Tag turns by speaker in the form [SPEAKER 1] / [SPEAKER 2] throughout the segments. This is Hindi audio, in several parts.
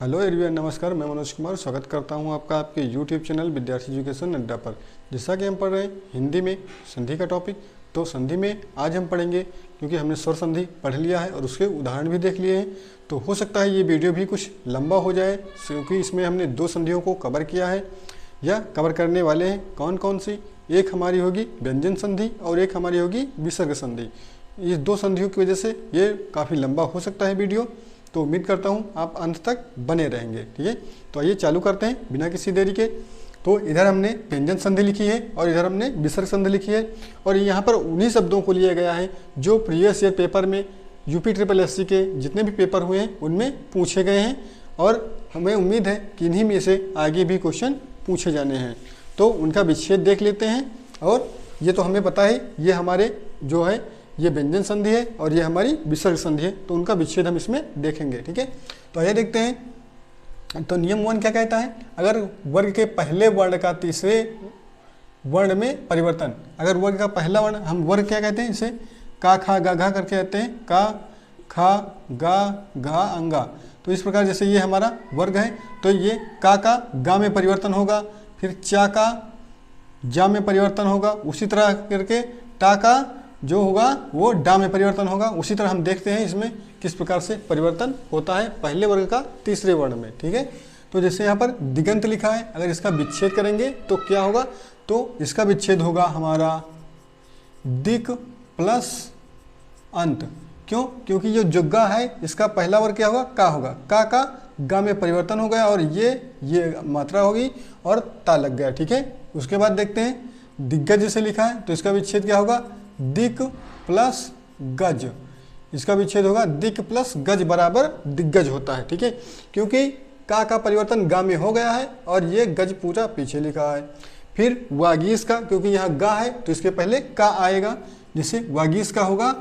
[SPEAKER 1] हेलो एवरीवन, नमस्कार। मैं मनोज कुमार स्वागत करता हूं आपका आपके यूट्यूब चैनल विद्यार्थी एजुकेशन अड्डा पर। जैसा कि हम पढ़ रहे हैं हिंदी में संधि का टॉपिक, तो संधि में आज हम पढ़ेंगे क्योंकि हमने स्वर संधि पढ़ लिया है और उसके उदाहरण भी देख लिए हैं। तो हो सकता है ये वीडियो भी कुछ लंबा हो जाए क्योंकि इसमें हमने दो संधियों को कवर किया है या कवर करने वाले हैं। कौन कौन सी? एक हमारी होगी व्यंजन संधि और एक हमारी होगी विसर्ग संधि। इस दो संधियों की वजह से ये काफ़ी लंबा हो सकता है वीडियो, तो उम्मीद करता हूँ आप अंत तक बने रहेंगे। ठीक है, तो आइए चालू करते हैं बिना किसी देरी के। तो इधर हमने व्यंजन संधि लिखी है और इधर हमने विसर्ग संधि लिखी है और यहाँ पर उन्हीं शब्दों को लिया गया है जो प्रीवियस ईयर पेपर में UPSSC के जितने भी पेपर हुए हैं उनमें पूछे गए हैं और हमें उम्मीद है कि इन्हीं में से आगे भी क्वेश्चन पूछे जाने हैं। तो उनका विच्छेद देख लेते हैं। और ये तो हमें पता है ये हमारे जो है ये व्यंजन संधि है और ये हमारी विसर्ग संधि है, तो उनका विच्छेद हम इसमें देखेंगे। ठीक है, तो आइए देखते हैं। तो नियम 1 क्या कहता है? अगर वर्ग के पहले वर्ण का तीसरे वर्ण में परिवर्तन, अगर वर्ग का पहला वर्ण, हम वर्ग क्या कहते हैं इसे? का खा गा घा करके कहते हैं, का खा गा घा अंगा। तो इस प्रकार जैसे ये हमारा वर्ग है तो ये का गा में परिवर्तन होगा, फिर चा का जा में परिवर्तन होगा, उसी तरह करके टा का जो होगा वो डा में परिवर्तन होगा। उसी तरह हम देखते हैं इसमें किस प्रकार से परिवर्तन होता है पहले वर्ग का तीसरे वर्ण में। ठीक है, तो जैसे यहाँ पर दिगंत लिखा है, अगर इसका विच्छेद करेंगे तो क्या होगा? तो इसका विच्छेद होगा हमारा दिक प्लस अंत। क्यों? क्योंकि जो जुग्गा है इसका पहला वर्ग क्या होगा? का होगा, का गा में परिवर्तन हो गया और ये मात्रा होगी और ता लग गया। ठीक है, उसके बाद देखते हैं दिग्गज जैसे लिखा है तो इसका विच्छेद क्या होगा? दिक प्लस गज। इसका विच्छेद होगा दिक प्लस गज बराबर दिग्गज होता है। ठीक है, क्योंकि का परिवर्तन गा में हो गया है और ये गज पूरा पीछे लिखा है। फिर वागीस का, क्योंकि यहाँ गा है तो इसके पहले का आएगा, जिससे वागीस का होगा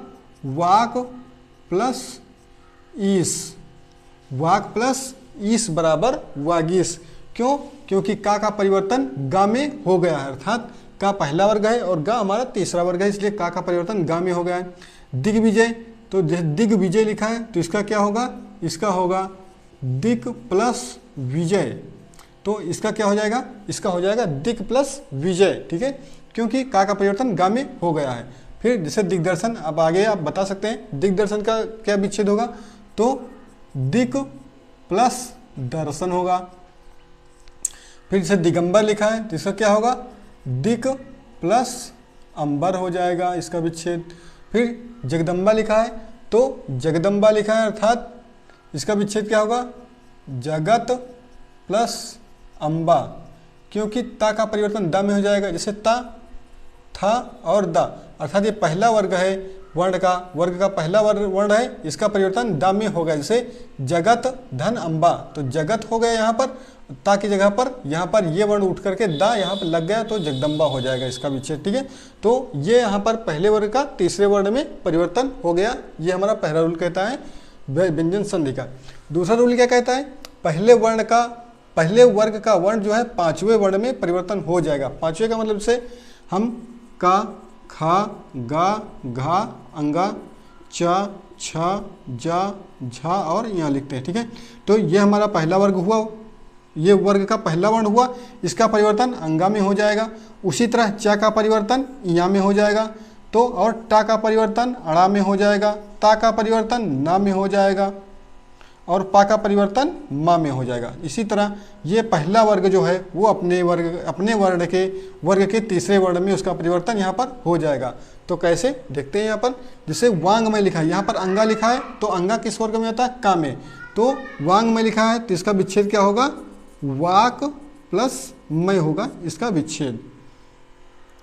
[SPEAKER 1] वाक प्लस ईस। वाक प्लस ईस बराबर वागीस। क्यों? क्योंकि का परिवर्तन गा में हो गया है, अर्थात का पहला वर्ग है और गा हमारा तीसरा वर्ग है, इसलिए का परिवर्तन गा में हो गया है। दिग्विजय, तो दिग्विजय लिखा है तो इसका क्या होगा? इसका होगा दिक प्लस विजय। तो इसका क्या हो जाएगा? इसका हो जाएगा दिक प्लस विजय। ठीक है, क्योंकि का परिवर्तन गा में हो गया है। फिर जैसे दिग्दर्शन, अब आगे आप बता सकते हैं दिग्दर्शन का क्या विच्छेद होगा? तो दिक प्लस दर्शन होगा। फिर जैसे दिगंबर लिखा है तो इसका क्या होगा? दिक प्लस अंबर हो जाएगा इसका विच्छेद। फिर जगदम्बा लिखा है तो जगदम्बा लिखा है अर्थात इसका विच्छेद क्या होगा? जगत प्लस अंबा, क्योंकि ता का परिवर्तन दा में हो जाएगा। जैसे ता, था और दा, अर्थात ये पहला वर्ग है वर्ग का पहला वर्ण है, इसका परिवर्तन दा में हो गया। जैसे जगत धन अंबा, तो जगत हो गया यहाँ पर, ता की जगह पर यहाँ पर ये वर्ण उठ करके दा यहाँ पर लग गया तो जगदम्बा हो जाएगा इसका विच्छेद। ठीक है, तो ये यहाँ पर पहले वर्ग का तीसरे वर्ण में परिवर्तन हो गया। ये हमारा पहला रूल कहता है व्यंजन संधि का। दूसरा रूल क्या कहता है? पहले वर्ग का वर्ण जो है पांचवें वर्ण में परिवर्तन हो जाएगा। पांचवें का मतलब से हम का खा गा घा अंगा चा छा जा झा और यहाँ लिखते हैं। ठीक है, तो ये हमारा पहला वर्ग हुआ, ये वर्ग का पहला वर्ण हुआ, इसका परिवर्तन अंगा में हो जाएगा। उसी तरह चा का परिवर्तन या में हो जाएगा, तो और टा का परिवर्तन अड़ा में हो जाएगा, ता का परिवर्तन ना में हो जाएगा और पा का परिवर्तन मा में हो जाएगा। इसी तरह ये पहला वर्ग जो है वो अपने वर्ग के तीसरे वर्ण में उसका परिवर्तन यहाँ पर हो जाएगा। तो कैसे देखते हैं यहाँ पर? जैसे वांग में लिखा है, यहाँ पर अंगा लिखा है तो अंगा किस वर्ग में होता है? का में। तो वांग में लिखा है तो इसका विच्छेद क्या होगा? वाक प्लस मय होगा इसका विच्छेद।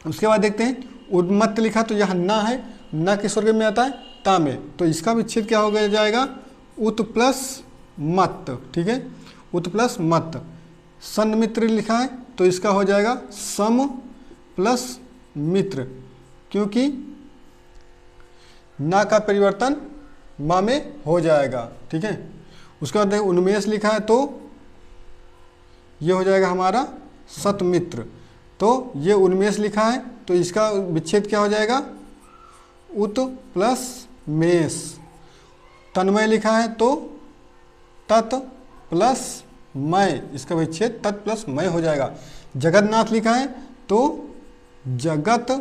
[SPEAKER 1] उसके बाद देखते हैं उन्मत्त लिखा तो यहाँ ना है, ना किस वर्ग में आता है? ता में। तो इसका विच्छेद क्या हो जाएगा? उत प्लस मत। ठीक है, उत प्लस मत। सन्मित्र लिखा है तो इसका हो जाएगा सम प्लस मित्र, क्योंकि ना का परिवर्तन मा में हो जाएगा। ठीक है, उसके बाद उन्मेष लिखा है तो ये हो जाएगा हमारा सतमित्र। तो ये उन्मेष लिखा है तो इसका विच्छेद क्या हो जाएगा? उत प्लस मेष। तन्मय लिखा है तो तत् प्लस मय, इसका विच्छेद तत् प्लस मय हो जाएगा। जगन्नाथ लिखा है तो जगत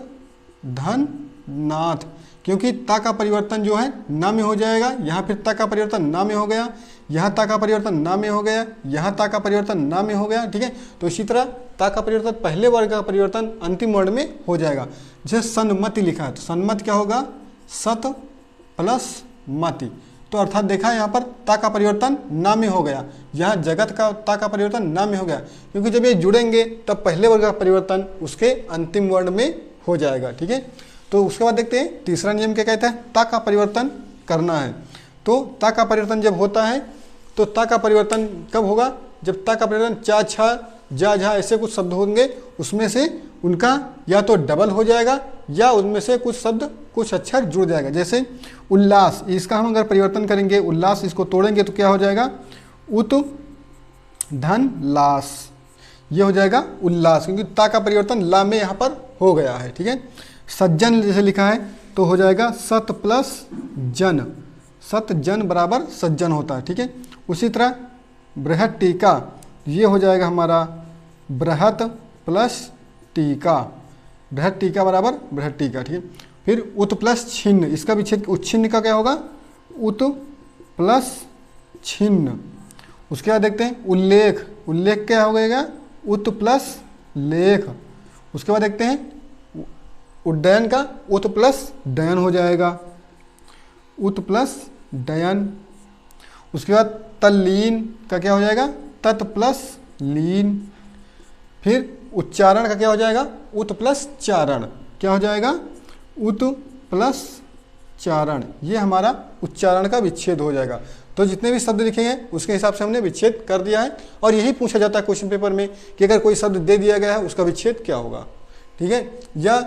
[SPEAKER 1] धन नाथ, क्योंकि ता का परिवर्तन जो है ना में हो जाएगा, यहाँ फिर ता का परिवर्तन ना में हो गया, यहाँ ता का परिवर्तन ना में हो गया, यहाँ ता का परिवर्तन ना में हो गया, ठीक है। तो इसी तरह ता का परिवर्तन पहले वर्ग का परिवर्तन अंतिम वर्ण में हो जाएगा। जैसे सन्मति लिखा है तो सन्मत क्या होगा, सत प्लस मति, तो अर्थात देखा यहाँ पर ता का परिवर्तन ना में हो गया, यहाँ जगत का ता का परिवर्तन ना में हो गया, क्योंकि जब ये जुड़ेंगे तब पहले वर्ग का परिवर्तन उसके अंतिम वर्ण में हो जाएगा, ठीक है। तो उसके बाद देखते हैं तीसरा नियम क्या कहता है, ता का परिवर्तन करना है। तो ता का परिवर्तन जब होता है तो ता का परिवर्तन कब होगा, जब ता का परिवर्तन चा छा जा झा ऐसे कुछ शब्द होंगे, उसमें से उनका या तो डबल हो जाएगा या उनमें से कुछ शब्द कुछ अक्षर जुड़ जाएगा। जैसे उल्लास, इसका हम अगर परिवर्तन करेंगे, उल्लास इसको तोड़ेंगे तो क्या हो जाएगा, उत धन लास, ये हो जाएगा उल्लास, क्योंकि ता का परिवर्तन ला में यहाँ पर हो गया है, ठीक है। सज्जन जैसे लिखा है तो हो जाएगा सत प्लस जन, सत जन बराबर सज्जन होता है, ठीक है। उसी तरह बृहत टीका, ये हो जाएगा हमारा बृहत प्लस टीका, बृहत टीका बराबर बृहत टीका, ठीक है। फिर उत प्लस छिन्न, इसका विच्छेद उच्छिन्न का क्या होगा, उत प्लस छिन्न। उसके बाद देखते हैं उल्लेख, उल्लेख क्या हो गएगा, उत प्लस लेख। उसके बाद देखते हैं उड्डयन का उत प्लस डयन हो जाएगा, उत प्लस डयन। उसके बाद तल्लीन का क्या हो जाएगा, तत् प्लस लीन। फिर उच्चारण का क्या हो जाएगा, उत प्लस चारण, क्या हो जाएगा, उत प्लस चारण। ये हमारा उच्चारण का विच्छेद हो जाएगा। तो जितने भी शब्द लिखे हैं उसके हिसाब से हमने विच्छेद कर दिया है, और यही पूछा जाता है क्वेश्चन पेपर में कि अगर कोई शब्द दे दिया गया है उसका विच्छेद क्या होगा, ठीक है, या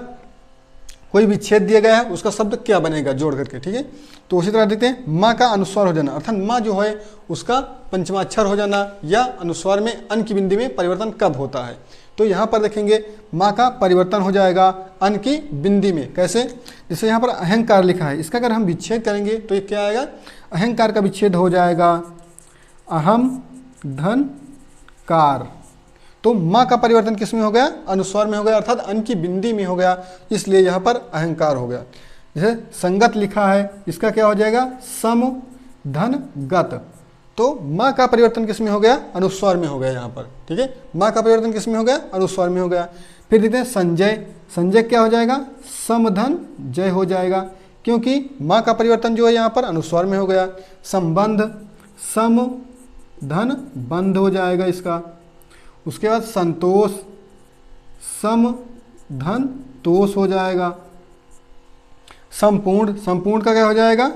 [SPEAKER 1] कोई विच्छेद दिया गया है उसका शब्द क्या बनेगा जोड़ करके, ठीक है। तो उसी तरह देखते हैं माँ का अनुस्वार हो जाना, अर्थात माँ जो है उसका पंचमाक्षर हो जाना, या अनुस्वार में अन की बिंदी में परिवर्तन कब होता है। तो यहाँ पर देखेंगे माँ का परिवर्तन हो जाएगा अन की बिंदी में, कैसे, जैसे यहाँ पर अहंकार लिखा है, इसका अगर हम विच्छेद करेंगे तो ये क्या आएगा, अहंकार का विच्छेद हो जाएगा अहम धन कार। तो माँ का परिवर्तन किस में हो गया, अनुस्वार में हो गया, अर्थात अन की बिंदी में हो गया, इसलिए यहाँ पर अहंकार हो गया। जैसे संगत लिखा है, इसका क्या हो जाएगा, सम धन गत। तो माँ का परिवर्तन किस में हो गया, अनुस्वार में हो गया यहाँ पर, ठीक है, माँ का परिवर्तन किस में हो गया, अनुस्वार में हो गया। फिर देखते हैं संजय, संजय क्या हो जाएगा, समधन जय हो जाएगा, क्योंकि माँ का परिवर्तन जो है यहाँ पर अनुस्वार में हो गया। संबंध, सम धन बंध हो जाएगा इसका। उसके बाद संतोष, सम धन तोष हो जाएगा। संपूर्ण, संपूर्ण का क्या हो जाएगा,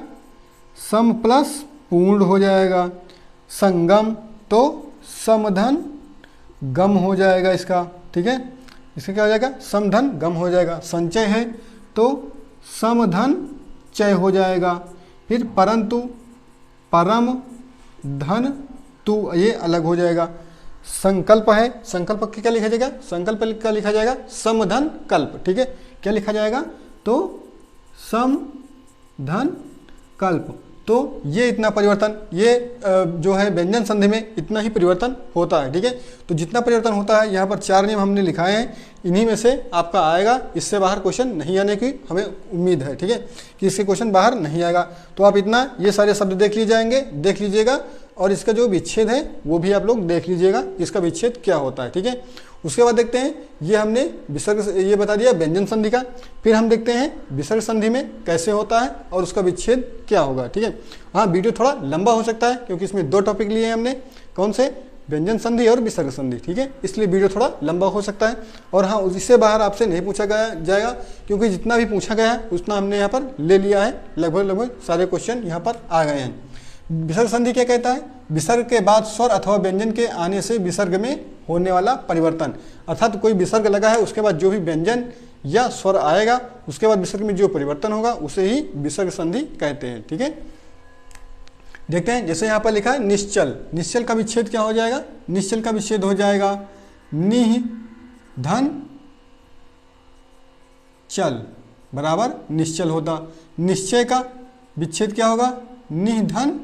[SPEAKER 1] सम प्लस पूर्ण हो जाएगा। संगम तो समधन गम हो जाएगा इसका, ठीक है, इसका क्या हो जाएगा, समधन गम हो जाएगा। संचय है तो समधन चय हो जाएगा। फिर परंतु, परम धन तु, ये अलग हो जाएगा। संकल्प है, संकल्प क्या लिखा जाएगा, संकल्प का लिखा जाएगा समधन कल्प, ठीक है, क्या लिखा जाएगा, तो सम धन कल्प। तो ये इतना परिवर्तन, ये जो है व्यंजन संधि में इतना ही परिवर्तन होता है, ठीक है। तो जितना परिवर्तन होता है यहाँ पर 4 नियम हमने लिखाए हैं, इन्हीं में से आपका आएगा, इससे बाहर क्वेश्चन नहीं आने की हमें उम्मीद है, ठीक है, कि इससे क्वेश्चन बाहर नहीं आएगा। तो आप इतना ये सारे शब्द देख लीजिएगा, और इसका जो विच्छेद है वो भी आप लोग देख लीजिएगा, इसका विच्छेद क्या होता है, ठीक है। उसके बाद देखते हैं, ये हमने विसर्ग, ये बता दिया व्यंजन संधि का। फिर हम देखते हैं विसर्ग संधि में कैसे होता है और उसका विच्छेद क्या होगा, ठीक है। हाँ, वीडियो थोड़ा लंबा हो सकता है क्योंकि इसमें 2 टॉपिक लिए हैं हमने, कौन से, व्यंजन संधि और विसर्ग संधि, ठीक है, इसलिए वीडियो थोड़ा लंबा हो सकता है। और हाँ, इससे बाहर आपसे नहीं पूछा जाएगा, क्योंकि जितना भी पूछा गया है उतना हमने यहाँ पर ले लिया है, लगभग सारे क्वेश्चन यहाँ पर आ गए हैं। विसर्ग संधि क्या कहता है, विसर्ग के बाद स्वर अथवा व्यंजन के आने से विसर्ग में होने वाला परिवर्तन, अर्थात कोई विसर्ग लगा है उसके बाद जो भी व्यंजन या स्वर आएगा उसके बाद विसर्ग में जो परिवर्तन होगा उसे ही विसर्ग संधि कहते हैं, ठीक है। देखते हैं, जैसे यहाँ पर लिखा है निश्चल, निश्चल का विच्छेद क्या हो जाएगा, निश्चल का विच्छेद हो जाएगा निह धन चल बराबर निश्चल होता। निश्चय का विच्छेद क्या होगा, निह धन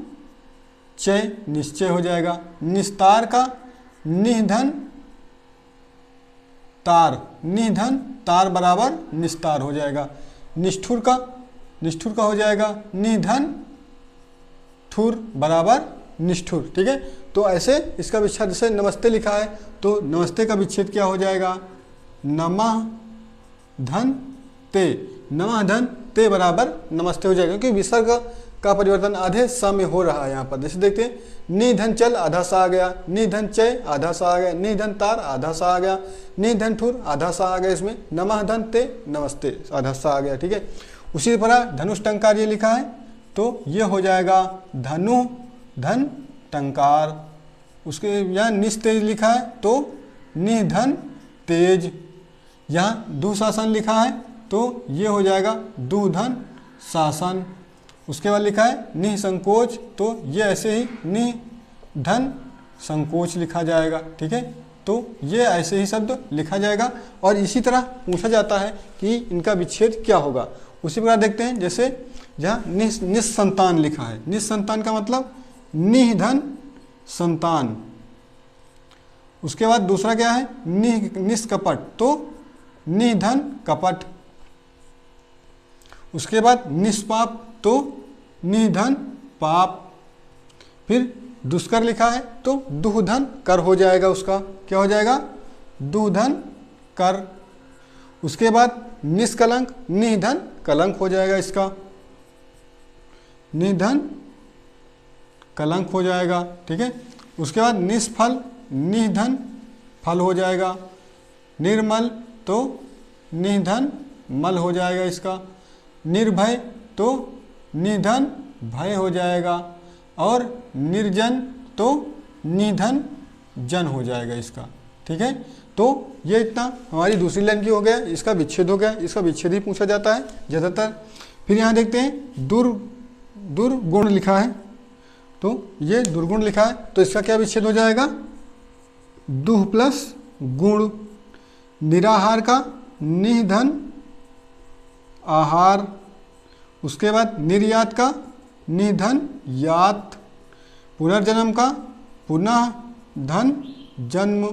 [SPEAKER 1] चय निश्चय हो जाएगा। निस्तार का निधन तार, निधन तार बराबर निस्तार हो जाएगा। निष्ठुर का हो जाएगा निधन ठुर बराबर निष्ठुर। ठीक है, तो ऐसे इसका विच्छेद, जैसे नमस्ते लिखा है तो नमस्ते का विच्छेद क्या हो जाएगा, नमः धन ते, नमः धन ते बराबर नमस्ते हो जाएगा, क्योंकि विसर्ग का परिवर्तन आधे स में हो रहा है यहाँ पर। जैसे देखते हैं, निधन चल आधा सा आ गया, निधन चय आधा सा आ गया, निधन तार आधा सा आ गया, निधन ठुर आधा सा आ गया, इसमें नमः धन ते नमस्ते आधा सा आ गया। ठीक है, उसी तरह धनुष टंकार ये लिखा है तो ये हो जाएगा धनु धन टंकार। उसके यहाँ निस्तेज लिखा है तो निधन तेज। यहाँ दुशासन लिखा है तो ये हो जाएगा दुधन शासन। उसके बाद लिखा है निसंकोच तो ये ऐसे ही निधन संकोच लिखा जाएगा। ठीक है, तो ये ऐसे ही शब्द लिखा जाएगा और इसी तरह पूछा जाता है कि इनका विच्छेद क्या होगा। उसी प्रकार देखते हैं, जैसे जहाँ निस्संतान लिखा है, निस्संतान का मतलब निधन संतान। उसके बाद दूसरा क्या है, निष्कपट तो निधन कपट। उसके बाद निष्पाप तो निधन पाप। फिर दुष्कर लिखा है तो दुधन कर हो जाएगा, उसका क्या हो जाएगा, दुधन कर। उसके बाद निष्कलंक निधन कलंक हो जाएगा, इसका निधन कलंक हो जाएगा। ठीक है, उसके बाद निष्फल निधन फल हो जाएगा। निर्मल तो निधन मल हो जाएगा, इसका निर्भय तो निधन भय हो जाएगा और निर्जन तो निधन जन हो जाएगा इसका। ठीक है, तो ये इतना हमारी दूसरी लाइन की हो गया, इसका विच्छेद हो गया, इसका विच्छेद ही पूछा जाता है ज़्यादातर। फिर यहाँ देखते हैं दुर्गुण लिखा है तो ये दुर्गुण लिखा है तो इसका क्या विच्छेद हो जाएगा, दुह प्लस गुण। निराहार का निधन आहार। उसके बाद निर्यात का निधन यात। पुनर्जन्म का पुनः धन जन्म।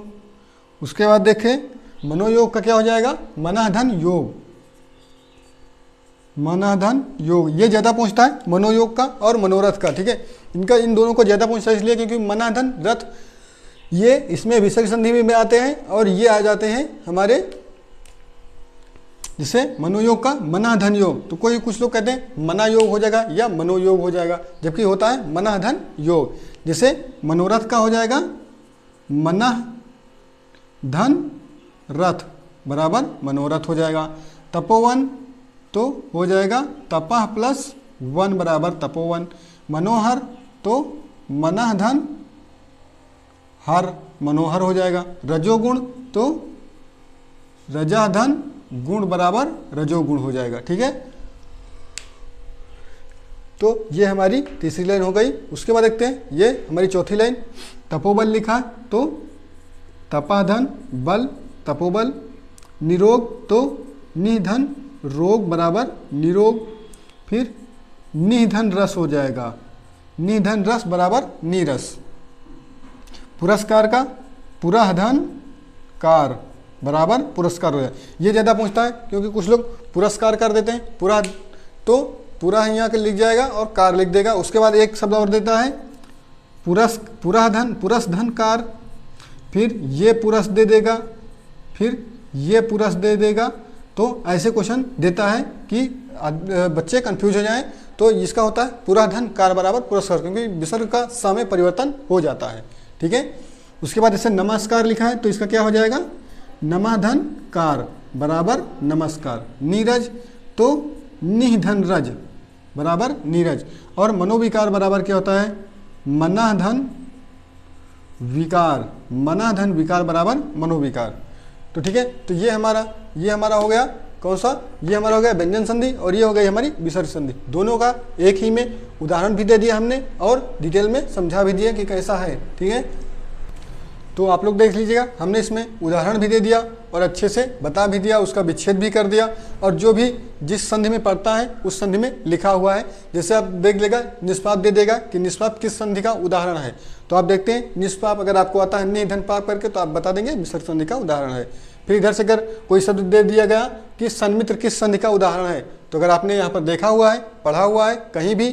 [SPEAKER 1] उसके बाद देखें मनोयोग का क्या हो जाएगा, मनः धन योग, मनः धन योग। ये ज़्यादा पूछता है मनोयोग का और मनोरथ का। ठीक है, इनका इन दोनों को ज़्यादा पूछता है इसलिए क्योंकि मनः धन रथ ये इसमें विसर्ग संधि में आते हैं और ये आ जाते हैं हमारे, जैसे मनोयोग का मनः धन योग। तो कोई कुछ लोग कहते हैं मना योग हो जाएगा या मनोयोग हो जाएगा, जबकि होता है मनः धन योग। जैसे मनोरथ का हो जाएगा मनः धन रथ बराबर मनोरथ हो जाएगा। तपोवन तो हो जाएगा तपह प्लस वन बराबर तपोवन। मनोहर तो मनः धन हर मनोहर हो जाएगा। रजोगुण तो रजा धन गुण बराबर रजोगुण हो जाएगा। ठीक है, तो ये हमारी तीसरी लाइन हो गई। उसके बाद देखते हैं ये हमारी चौथी लाइन, तपोबल लिखा तो तपाधन बल तपोबल। निरोग तो निधन रोग बराबर निरोग। फिर निधन रस हो जाएगा, निधन रस बराबर नीरस। पुरस्कार का पुराधन कार बराबर पुरस्कार हो जाए। ये ज़्यादा पूछता है क्योंकि कुछ लोग पुरस्कार कर देते हैं, पूरा तो पूरा यहाँ के लिख जाएगा और कार लिख देगा। उसके बाद एक शब्द और देता है पुराधन पुरस्धन कार। फिर ये पुरस दे देगा, फिर ये पुरस दे देगा। तो ऐसे क्वेश्चन देता है कि बच्चे कंफ्यूज हो जाएं, तो इसका होता है पुराधन कार बराबर पुरस्कार, क्योंकि विसर्ग का समय परिवर्तन हो जाता है। ठीक है, उसके बाद जैसे नमस्कार लिखा है तो इसका क्या हो जाएगा, नमाधन कार बराबर नमस्कार। नीरज तो निधन रज बराबर नीरज। और मनोविकार बराबर क्या होता है, मनाधन विकार, मनाधन विकार बराबर मनोविकार। तो ठीक है, तो ये हमारा हो गया कौन सा, ये हमारा हो गया व्यंजन संधि और ये हो गई हमारी विसर्ग संधि। दोनों का एक ही में उदाहरण भी दे दिया हमने और डिटेल में समझा भी दिया कि कैसा है। ठीक है, तो आप लोग देख लीजिएगा, हमने इसमें उदाहरण भी दे दिया और अच्छे से बता भी दिया, उसका विच्छेद भी कर दिया, और जो भी जिस संधि में पड़ता है उस संधि में लिखा हुआ है। जैसे आप देख लेगा, निष्पाप दे देगा कि निष्पाप किस संधि का उदाहरण है। तो आप देखते हैं निष्पाप अगर आपको आता है नहीं धन पाप करके, तो आप बता देंगे मिश्र संधि का उदाहरण है। फिर इधर से अगर कोई शब्द दे दिया गया कि सन्मित्र किस संधि का उदाहरण है, तो अगर आपने यहाँ पर देखा हुआ है, पढ़ा हुआ है कहीं भी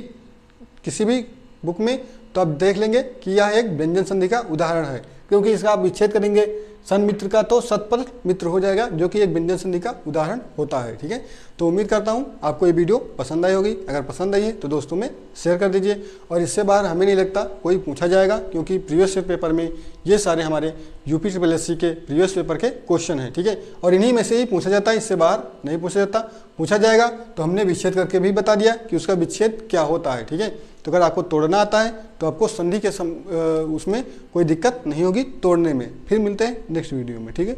[SPEAKER 1] किसी भी बुक में, तो आप देख लेंगे कि यह एक व्यंजन संधि का उदाहरण है, क्योंकि इसका आप विच्छेद करेंगे सन्मित्र का तो सत्पल मित्र हो जाएगा, जो कि एक व्यंजन संधि का उदाहरण होता है। ठीक है, तो उम्मीद करता हूँ आपको ये वीडियो पसंद आई होगी। अगर पसंद आई है तो दोस्तों में शेयर कर दीजिए, और इससे बाहर हमें नहीं लगता कोई पूछा जाएगा, क्योंकि प्रीवियस ईयर पेपर में ये सारे हमारे UPSSC के प्रीवियस पेपर के क्वेश्चन हैं। ठीक है, और इन्हीं में से ही पूछा जाता है, इससे बाहर नहीं पूछा जाता। पूछा जाएगा तो हमने विच्छेद करके भी बता दिया कि उसका विच्छेद क्या होता है। ठीक है, तो अगर आपको तोड़ना आता है तो आपको संधि के उसमें कोई दिक्कत नहीं होगी तोड़ने में। फिर मिलते हैं नेक्स्ट वीडियो में। ठीक है।